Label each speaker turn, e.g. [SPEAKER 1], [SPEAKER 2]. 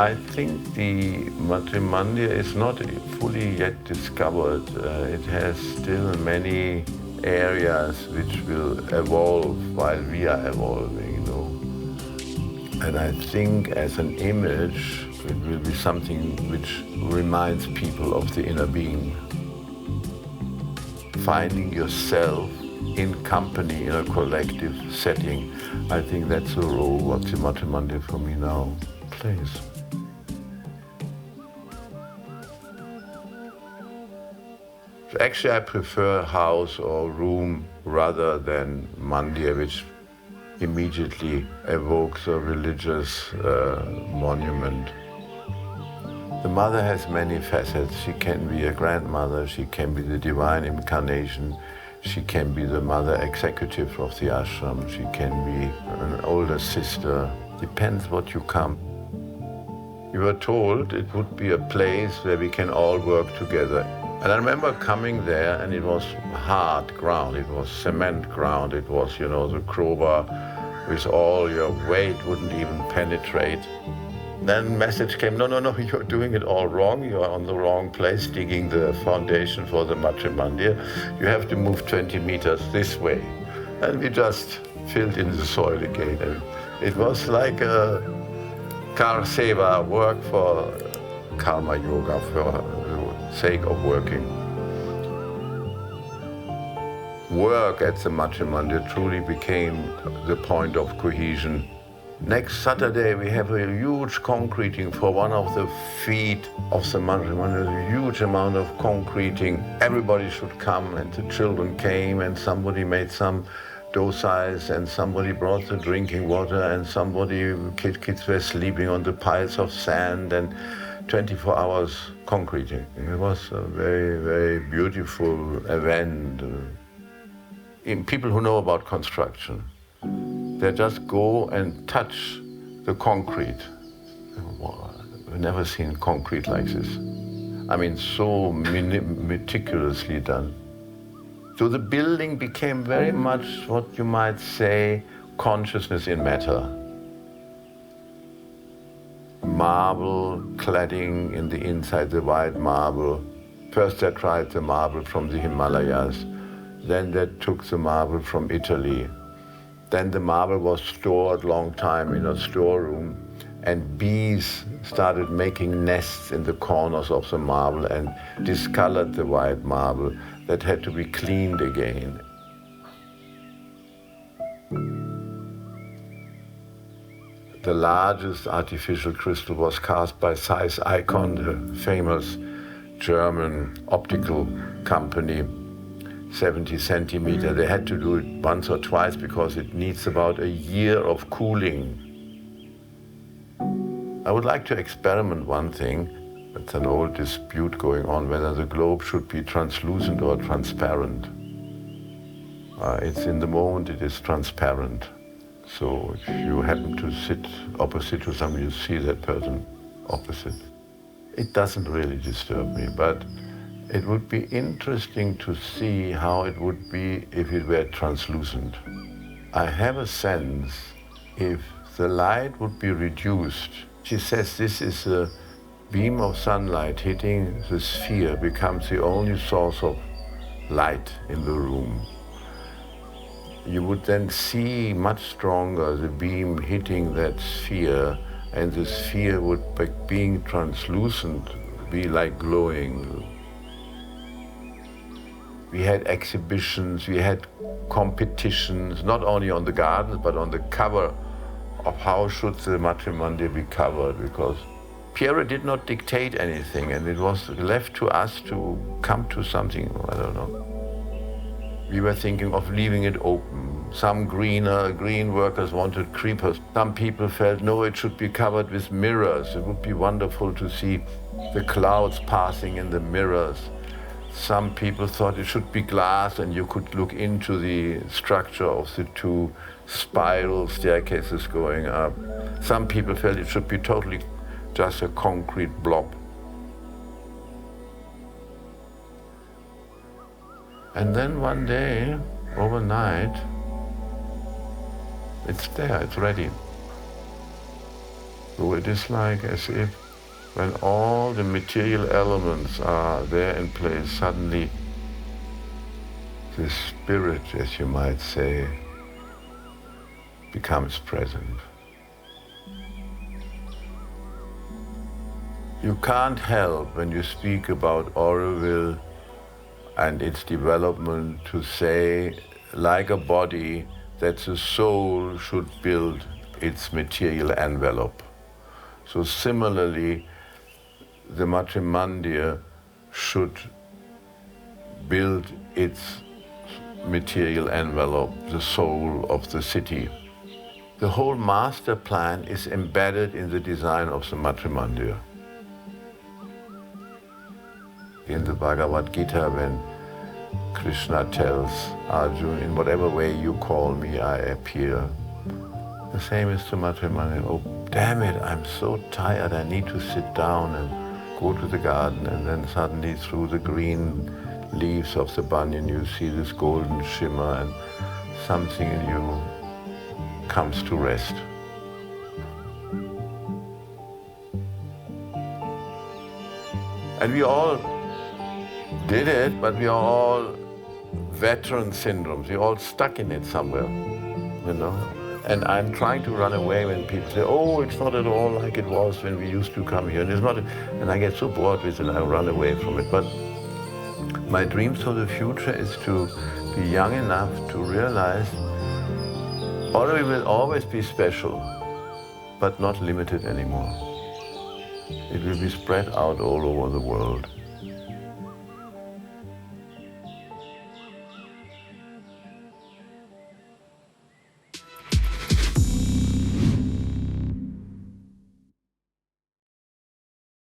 [SPEAKER 1] I think the Matrimandir is not fully yet discovered. It has still many areas which will evolve while we are evolving, you know. And I think as an image, it will be something which reminds people of the inner being. Finding yourself in company, in a collective setting. I think that's the role what the Matrimandir for me now plays. Actually, I prefer house or room rather than mandir, which immediately evokes a religious monument. The mother has many facets. She can be a grandmother, she can be the divine incarnation, she can be the mother executive of the ashram, she can be an older sister. Depends what you come. We were told it would be a place where we can all work together. And I remember coming there, and it was hard ground, it was cement ground, it was, you know, the crowbar with all your weight wouldn't even penetrate. Then message came, no, you're doing it all wrong, you are on the wrong place, digging the foundation for the Matrimandir. You have to move 20 meters this way. And we just filled in the soil again. And it was like a kar seva, work for karma yoga, for the sake of working. Work at the Matrimandir truly became the point of cohesion. Next Saturday we have a huge concreting for one of the feet of the Matrimandir, a huge amount of concreting. Everybody should come, and the children came, and somebody made some docile, and somebody brought the drinking water, and kids were sleeping on the piles of sand, and 24 hours concreting. It was a very, very beautiful event. People who know about construction, they just go and touch the concrete. I've never seen concrete like this. I mean, so meticulously done. So the building became very much what you might say consciousness in matter. Marble cladding in the inside, the white marble. First they tried the marble from the Himalayas, then they took the marble from Italy. Then the marble was stored long time in a storeroom, and bees started making nests in the corners of the marble and discolored the white marble that had to be cleaned again. The largest artificial crystal was cast by Zeiss Icon, the famous German optical company, 70 centimeter. They had to do it once or twice because it needs about a year of cooling. I would like to experiment one thing. It's an old dispute going on whether the globe should be translucent or transparent. It's in the moment it is transparent. So if you happen to sit opposite to someone, you see that person opposite. It doesn't really disturb me, but it would be interesting to see how it would be if it were translucent. I have a sense if the light would be reduced. She says this is a beam of sunlight hitting the sphere becomes the only source of light in the room. You would then see much stronger the beam hitting that sphere, and the sphere would, by being translucent, be like glowing. We had exhibitions, we had competitions, not only on the gardens, but on the cover of how should the Matrimandir be covered, because Pierre did not dictate anything, and it was left to us to come to something, I don't know. We were thinking of leaving it open. Some green workers wanted creepers. Some people felt, no, it should be covered with mirrors. It would be wonderful to see the clouds passing in the mirrors. Some people thought it should be glass and you could look into the structure of the two spiral staircases going up. Some people felt it should be totally just a concrete blob. And then one day, overnight, it's there, it's ready. So it is like as if when all the material elements are there in place, suddenly the spirit, as you might say, becomes present. You can't help, when you speak about Auroville and its development, to say, like a body, that the soul should build its material envelope. So similarly, the Matrimandir should build its material envelope, the soul of the city. The whole master plan is embedded in the design of the Matrimandir. In the Bhagavad Gita, when Krishna tells Arjuna, in whatever way you call me, I appear. The same is the Matrimandir. Oh, damn it, I'm so tired, I need to sit down and go to the garden. And then suddenly through the green leaves of the banyan you see this golden shimmer and something in you comes to rest. And we all did it, but we are all veteran syndromes. We're all stuck in it somewhere, you know. And I'm trying to run away when people say, oh, it's not at all like it was when we used to come here. And it's not, and I get so bored with it, I run away from it. But my dream for the future is to be young enough to realize Auroville will always be special, but not limited anymore. It will be spread out all over the world.